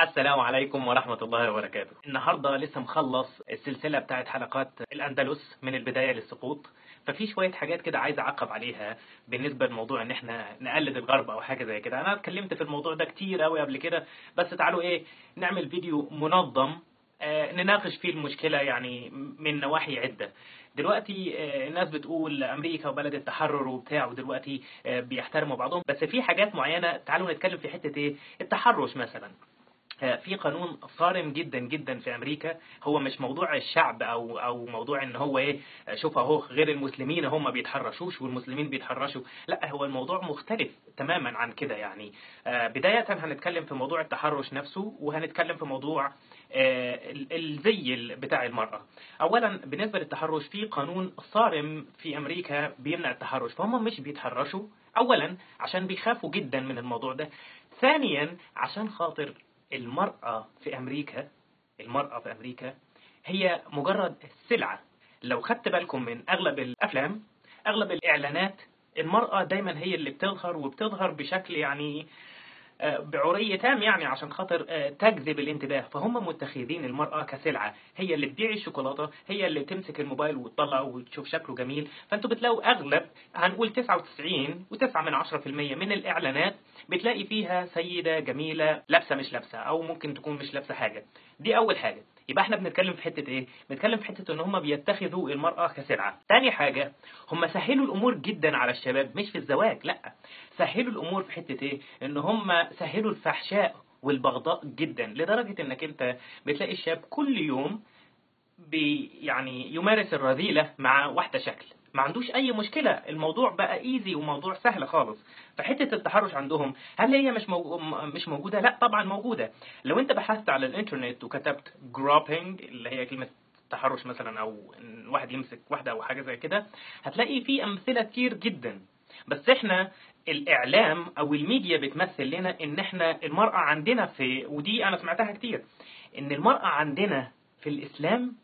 السلام عليكم ورحمة الله وبركاته. النهاردة لسه مخلص السلسلة بتاعت حلقات الأندلس من البداية للسقوط. ففي شوية حاجات كده عايز أعقب عليها بالنسبة لموضوع إن إحنا نقلد الغرب أو حاجة زي كده. أنا اتكلمت في الموضوع ده كتير أوي قبل كده، بس تعالوا نعمل فيديو منظم نناقش فيه المشكلة يعني من نواحي عدة. دلوقتي الناس بتقول أمريكا وبلد التحرر وبتاع، ودلوقتي بيحترموا بعضهم، بس في حاجات معينة. تعالوا نتكلم في حتة التحرش مثلا. في قانون صارم جدا جدا في امريكا. هو مش موضوع الشعب او موضوع ان هو شوف اهو غير المسلمين هم ما بيتحرشوش والمسلمين بيتحرشوا. لا، هو الموضوع مختلف تماما عن كده يعني. بداية هنتكلم في موضوع التحرش نفسه، وهنتكلم في موضوع الزي بتاع المرأة. اولا بالنسبة للتحرش، في قانون صارم في امريكا بيمنع التحرش، فهم مش بيتحرشوا. اولا عشان بيخافوا جدا من الموضوع ده. ثانيا عشان خاطر المرأة في أمريكا هي مجرد سلعة. لو خدت بالكم من أغلب الأفلام، أغلب الإعلانات، المرأة دايما هي اللي بتظهر، وبتظهر بشكل يعني بعرية تام، يعني عشان خاطر تجذب الانتباه. فهم متخذين المرأة كسلعة، هي اللي تبيع الشوكولاتة، هي اللي تمسك الموبايل وتطلع وتشوف شكله جميل. فانتوا بتلاقوا أغلب، هنقول 99.9% من الإعلانات بتلاقي فيها سيدة جميلة لابسة مش لابسة، أو ممكن تكون مش لابسة حاجة. دي أول حاجة. يبقى احنا بنتكلم في حتة بنتكلم في حتة ان هم بيتخذوا المرأة كسلعة. تاني حاجة، هم سهلوا الامور جدا على الشباب، مش في الزواج لا، سهلوا الامور في حتة ان هم سهلوا الفحشاء والبغضاء جدا، لدرجة انك انت بتلاقي الشاب كل يوم يعني يمارس الرذيلة مع واحدة شكل، ما عندوش اي مشكلة. الموضوع بقى ايزي وموضوع سهل خالص. فحتة التحرش عندهم، هل هي مش موجودة؟ لا طبعا موجودة. لو انت بحثت على الانترنت وكتبت جروبينج، اللي هي كلمة تحرش مثلا، او ان واحد يمسك واحدة او حاجة زي كده، هتلاقي في امثلة كتير جدا. بس احنا الاعلام او الميديا بتمثل لنا ان احنا المرأة عندنا ودي انا سمعتها كتير، ان المرأة عندنا في الاسلام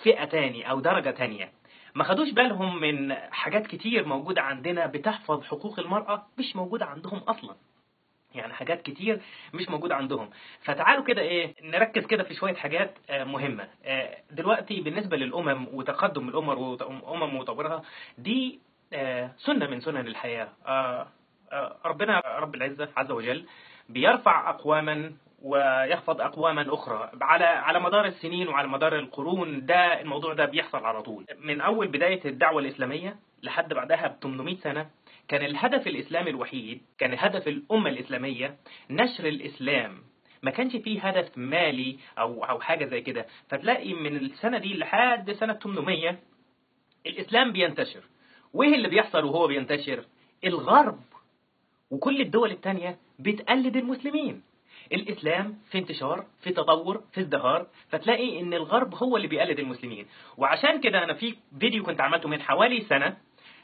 فئة تاني أو درجة تانية. ما خدوش بالهم من حاجات كتير موجودة عندنا بتحفظ حقوق المرأة مش موجودة عندهم أصلا. يعني حاجات كتير مش موجودة عندهم. فتعالوا كده نركز كده في شوية حاجات مهمة. دلوقتي بالنسبة للأمم وتقدم الأمم وتطورها، دي سنة من سنن الحياة. ربنا رب العزة عز وجل بيرفع أقواما ويخفض أقواما أخرى على مدار السنين وعلى مدار القرون. ده الموضوع ده بيحصل على طول من أول بداية الدعوة الإسلامية لحد بعدها ب 800 سنة. كان الهدف الإسلامي الوحيد، كان هدف الأمة الإسلامية نشر الإسلام. ما كانش فيه هدف مالي أو حاجة زي كده. فتلاقي من السنة دي لحد سنة 800 الإسلام بينتشر. وإيه اللي بيحصل وهو بينتشر؟ الغرب وكل الدول التانية بتقلد المسلمين. الإسلام في انتشار، في تطور، في ازدهار، فتلاقي إن الغرب هو اللي بيقلد المسلمين. وعشان كده أنا في فيديو كنت عملته من حوالي سنة،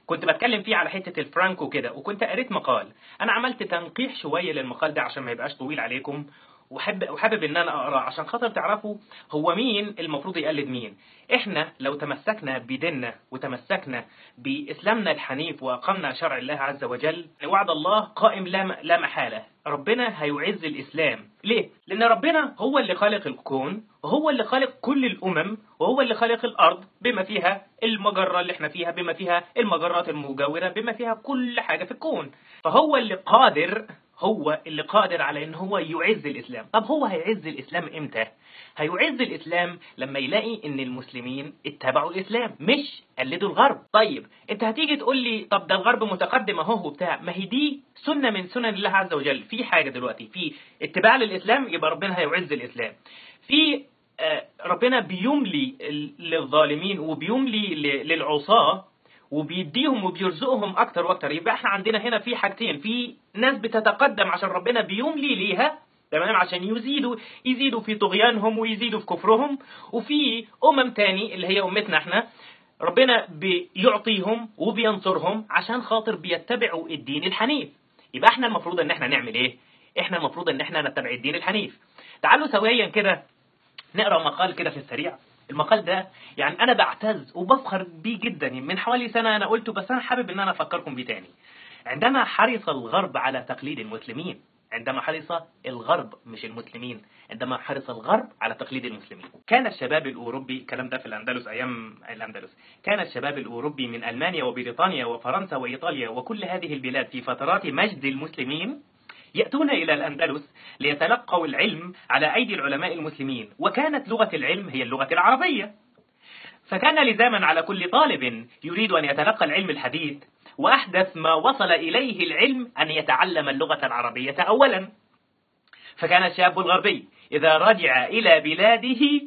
كنت بتكلم فيه على حتة الفرانكو كده، وكنت قريت مقال. أنا عملت تنقيح شوية للمقال ده عشان ما يبقاش طويل عليكم، وحابب ان انا اقراه عشان خاطر تعرفوا هو مين المفروض يقلد مين. احنا لو تمسكنا بديننا وتمسكنا باسلامنا الحنيف واقمنا شرع الله عز وجل، وعد الله قائم لا محالة. ربنا هيعز الاسلام. ليه؟ لان ربنا هو اللي خالق الكون، وهو اللي خالق كل الامم، وهو اللي خالق الارض بما فيها المجرة اللي احنا فيها، بما فيها المجرات المجاورة، بما فيها كل حاجة في الكون. فهو اللي قادر على ان هو يعز الاسلام. طب هو هيعز الاسلام امتى؟ هيعز الاسلام لما يلاقي ان المسلمين اتبعوا الاسلام مش قلدوا الغرب. طيب انت هتيجي تقول لي طب ده الغرب متقدم اهو وبتاع، ما هي دي سنة من سنن الله عز وجل. في حاجة دلوقتي في اتباع للاسلام، يبقى ربنا هيعز الاسلام. في ربنا بيملي للظالمين وبيملي للعصاة وبيديهم وبيرزقهم اكتر واكتر. يبقى احنا عندنا هنا في حاجتين: في ناس بتتقدم عشان ربنا بيملي ليها تمام عشان يزيدوا في طغيانهم ويزيدوا في كفرهم، وفي تاني اللي هي امتنا احنا، ربنا بيعطيهم وبينصرهم عشان خاطر بيتبعوا الدين الحنيف. يبقى احنا المفروض ان احنا نعمل ايه؟ احنا المفروض ان احنا نتبع الدين الحنيف. تعالوا سويا كده نقرأ مقال كده في السريع. المقال ده يعني أنا بعتز وبفخر بيه جدا. من حوالي سنة أنا قلته، بس أنا حابب أن أنا أفكركم بيه تاني. عندما حرص الغرب على تقليد المسلمين، عندما حرص الغرب مش المسلمين، عندما حرص الغرب على تقليد المسلمين. كان الشباب الأوروبي، الكلام ده في الأندلس أيام الأندلس، كان الشباب الأوروبي من ألمانيا وبريطانيا وفرنسا وإيطاليا وكل هذه البلاد في فترات مجد المسلمين يأتون إلى الأندلس ليتلقوا العلم على أيدي العلماء المسلمين، وكانت لغة العلم هي اللغة العربية. فكان لزاما على كل طالب يريد أن يتلقى العلم الحديث وأحدث ما وصل إليه العلم أن يتعلم اللغة العربية أولا. فكان الشاب الغربي إذا رجع إلى بلاده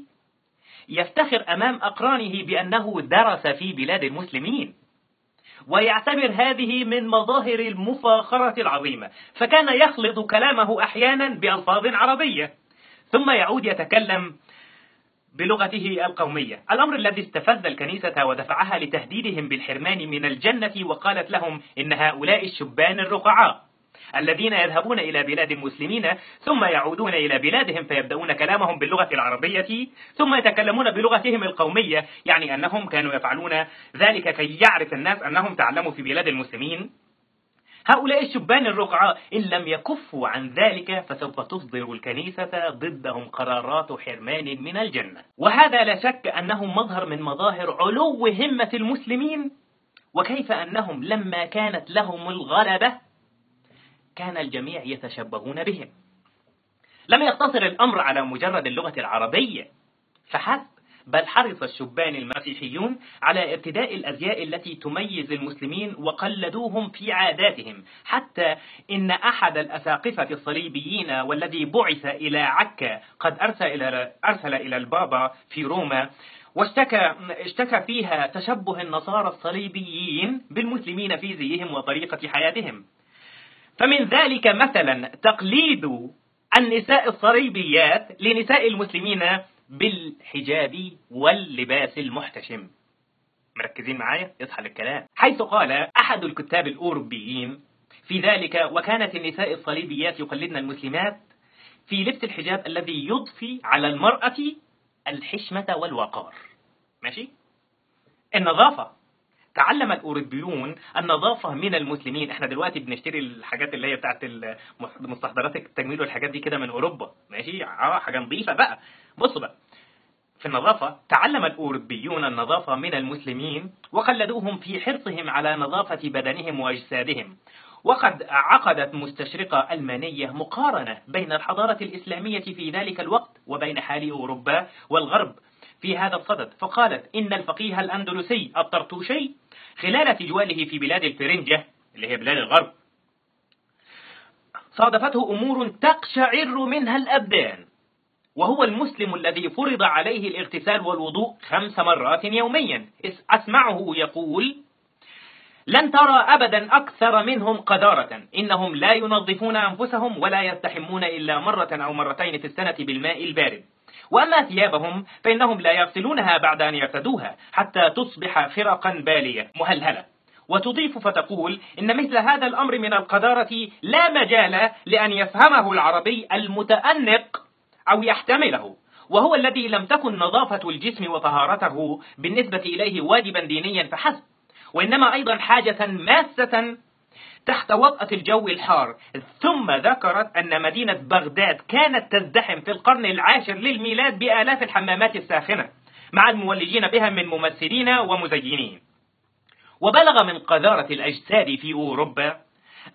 يفتخر أمام أقرانه بأنه درس في بلاد المسلمين، ويعتبر هذه من مظاهر المفاخرة العظيمة، فكان يخلط كلامه أحيانا بألفاظ عربية ثم يعود يتكلم بلغته القومية، الأمر الذي استفز الكنيسة ودفعها لتهديدهم بالحرمان من الجنة، وقالت لهم إن هؤلاء الشبان الرقعاء الذين يذهبون إلى بلاد المسلمين ثم يعودون إلى بلادهم فيبدأون كلامهم باللغة العربية ثم يتكلمون بلغتهم القومية، يعني أنهم كانوا يفعلون ذلك كي يعرف الناس أنهم تعلموا في بلاد المسلمين. هؤلاء الشبان الرقعاء إن لم يكفوا عن ذلك فسوف تصدر الكنيسة ضدهم قرارات حرمان من الجنة. وهذا لا شك أنه مظهر من مظاهر علو همة المسلمين، وكيف أنهم لما كانت لهم الغلبة كان الجميع يتشبهون بهم. لم يقتصر الأمر على مجرد اللغة العربية فحسب، بل حرص الشبان المسيحيون على ارتداء الأزياء التي تميز المسلمين وقلدوهم في عاداتهم، حتى إن أحد الأساقفة الصليبيين والذي بعث إلى عكا قد أرسل إلى البابا في روما واشتكى فيها تشبه النصارى الصليبيين بالمسلمين في زيهم وطريقة حياتهم. فمن ذلك مثلا تقليد النساء الصليبيات لنساء المسلمين بالحجاب واللباس المحتشم. مركزين معايا؟ يصحى للكلام. حيث قال أحد الكتاب الأوروبيين في ذلك: وكانت النساء الصليبيات يقلدن المسلمات في لبس الحجاب الذي يضفي على المرأة الحشمة والوقار. ماشي؟ النظافة. تعلم الأوروبيون النظافة من المسلمين. احنا دلوقتي بنشتري الحاجات اللي هي بتاعت مستحضرات التجميل والحاجات دي كده من أوروبا. ماشي؟ حاجة نظيفة بقى. بصوا بقى، في النظافة تعلم الأوروبيون النظافة من المسلمين وقلدوهم في حرصهم على نظافة بدنهم وأجسادهم. وقد عقدت مستشرقة ألمانية مقارنة بين الحضارة الإسلامية في ذلك الوقت وبين حال أوروبا والغرب في هذا الصدد، فقالت إن الفقيه الأندلسي الطرطوشي خلال تجواله في بلاد الفرنجة اللي هي بلاد الغرب صادفته أمور تقشعر منها الأبدان، وهو المسلم الذي فرض عليه الاغتسال والوضوء 5 مرات يوميا. أسمعه يقول: لن ترى أبدا أكثر منهم قذارة، إنهم لا ينظفون أنفسهم ولا يستحمون إلا مرة أو مرتين في السنة بالماء البارد، وأما ثيابهم فإنهم لا يغسلونها بعد أن يرتدوها حتى تصبح فرقا بالية مهلهلة. وتضيف فتقول إن مثل هذا الأمر من القذارة لا مجال لأن يفهمه العربي المتأنق أو يحتمله، وهو الذي لم تكن نظافة الجسم وطهارته بالنسبة إليه واجبا دينيا فحسب، وإنما أيضا حاجة ماسة تحت وطأة الجو الحار. ثم ذكرت أن مدينة بغداد كانت تزدحم في القرن العاشر للميلاد بآلاف الحمامات الساخنة مع المولجين بها من ممثلين ومزينين. وبلغ من قذارة الأجساد في أوروبا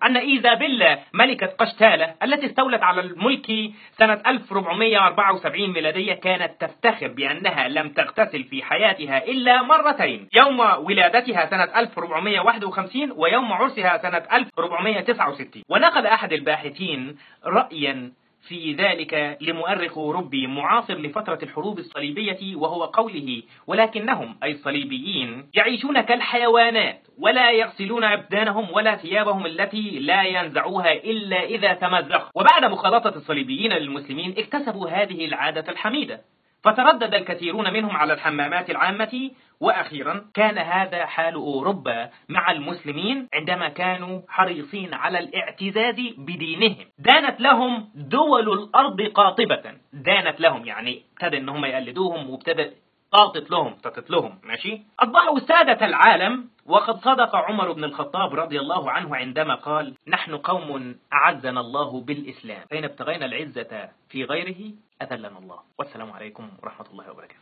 أن إيزابيلا ملكة قشتالة التي استولت على الملك سنة 1474 ميلادية كانت تفتخر بأنها لم تغتسل في حياتها إلا مرتين، يوم ولادتها سنة 1451 ويوم عرسها سنة 1469. ونقل أحد الباحثين رأيا في ذلك لمؤرخ أوروبي معاصر لفترة الحروب الصليبية، وهو قوله: ولكنهم أي الصليبيين يعيشون كالحيوانات ولا يغسلون أبدانهم ولا ثيابهم التي لا ينزعوها إلا إذا تمزقوا. وبعد مخالطة الصليبيين للمسلمين اكتسبوا هذه العادة الحميدة، فتردد الكثيرون منهم على الحمامات العامة. وأخيرا كان هذا حال أوروبا مع المسلمين عندما كانوا حريصين على الاعتزاز بدينهم. دانت لهم دول الأرض قاطبة. دانت لهم يعني ابتدى أنهم يقلدوهم وابتدى طاطت لهم ماشي. أصبحوا سادة العالم. وقد صدق عمر بن الخطاب رضي الله عنه عندما قال: نحن قوم أعزنا الله بالإسلام، فإن ابتغينا العزة في غيره أذلنا الله. والسلام عليكم ورحمة الله وبركاته.